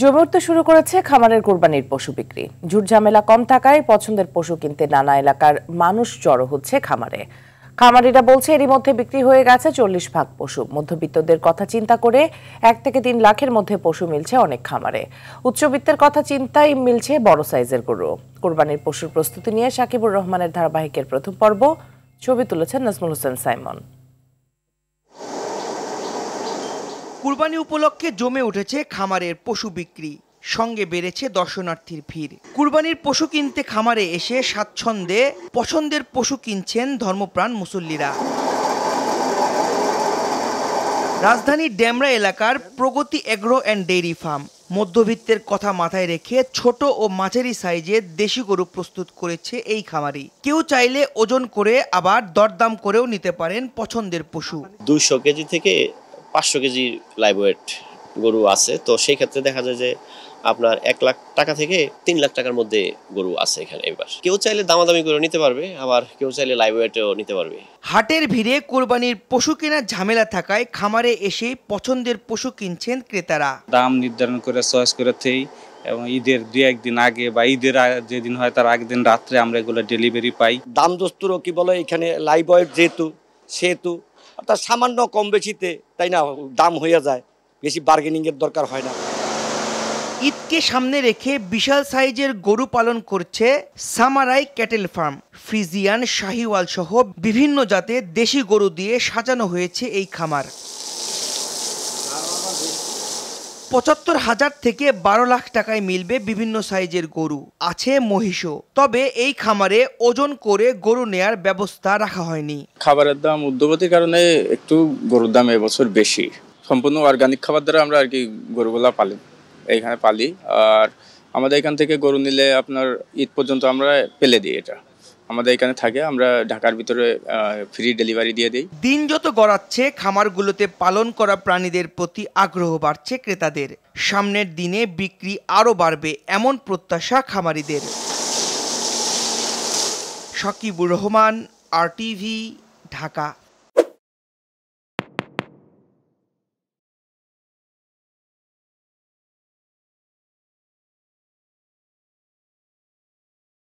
জমে উঠতে শুরু করেছে খামারের কোরবানির পশু বিক্রি। ঝুটঝামেলা কম থাকায় পছন্দের পশু কিনতে নানা এলাকার মানুষ জড়ো হচ্ছে খামারে। খামারিরা বলছে এরই মধ্যে বিক্রি হয়ে গেছে 40 ভাগ পশু। মধ্যবিত্তদের কথা চিন্তা করে 1 থেকে 3 লাখের মধ্যে পশু মিলছে অনেক খামারে। উচ্চবিত্তের কথা চিন্তায় মিলছে বড় সাইজের গরু। কোরবানির পশুর প্রস্তুতি নিয়ে সাকিবুর রহমানের ধারাবাহিকের প্রথম পর্ব। ছবি তুলেছেন নাজমুল হোসেন সাইমন। কুরবানি উপলক্ষে জমে উঠেছে খামারের পশু বিক্রি, সঙ্গে বেড়েছে দর্শনার্থীর ভিড়। কুরবানির পশু কিনতে খামারে এসে স্বাচ্ছন্দ্যে পছন্দের পশু কিনছেন ধর্মপ্রাণ মুসল্লিরা। রাজধানীর ডেমরা এলাকার প্রগতি এগ্রো অ্যান্ড ডেইরি ফার্ম মধ্যবিত্তের কথা মাথায় রেখে ছোট ও মাঝারি সাইজের দেশি গরু প্রস্তুত করেছে এই খামারি। কেউ চাইলে ওজন করে আবার দরদাম করেও নিতে পারেন পছন্দের পশু। 200 কেজি থেকে 500 কেজি লাইভ ওয়েট গরু আছে, তো সেই ক্ষেত্রে দেখা যায় যে আপনার 1 লাখ টাকা থেকে 3 লাখ টাকার মধ্যে গরু আছে এখানে। এবার কেউ চাইলে দামাদামি করে নিতে পারবে, আবার কেউ চাইলে লাইভ ওয়েটও নিতে পারবে। হাটের ভিড়ে কোরবানির পশু কেনার ঝামেলা থাকায় খামারে এসে পছন্দের পশু কিনছেন ক্রেতারা। দাম নির্ধারণ করে চয়েস করেছেই, এবং ঈদের 2-1 দিন আগে বা ঈদের যেদিন হয় তার আগের দিন রাত্রে আমরা এগুলো ডেলিভারি পাই। দাম দস্তুরও কি বলে এখানে লাইভ ওয়েট যেহেতু অর্থাৎ সামান্য কম বেশিতে তাই না দাম হয়ে যায়, বেশি বার্গেনিং এর দরকার হয় না। ঈদকে সামনে রেখে বিশাল সাইজের গরু পালন করছে সামারাই ক্যাটেল ফার্ম। ফ্রিজিয়ান, শাহিওয়াল সহ বিভিন্ন জাতের দেশি গরু দিয়ে সাজানো হয়েছে এই খামার। 75,000 থেকে 12 লাখ টাকায় মিলবে বিভিন্ন সাইজের গরু, আছে মহিষও। তবে এই খামারে ওজন করে গরু নেয়ার ব্যবস্থা রাখা হয়নি। খাবারের দাম ঊর্ধ্বগতির কারণে একটু গরুর দাম এবছর বেশি। সম্পূর্ণ অর্গানিক খাবার দ্বারা আমরা আর কি গরুগুলা এইখানে পালি। আর আমাদের এখান থেকে গরু নিলে আপনার ঈদ পর্যন্ত আমরা পেলে দিই। এটা আমাদের এখানে থাকে, আমরা ঢাকার ভিতরে ফ্রি ডেলিভারি দিয়ে দিই। দিন যত গড়াচ্ছে খামারগুলোতে পালন করা প্রাণীদের প্রতি আগ্রহ বাড়ছে ক্রেতাদের। সামনের দিনে বিক্রি আরও বাড়বে এমন প্রত্যাশা খামারিদের। সাকিবুর রহমান, RTV, ঢাকা।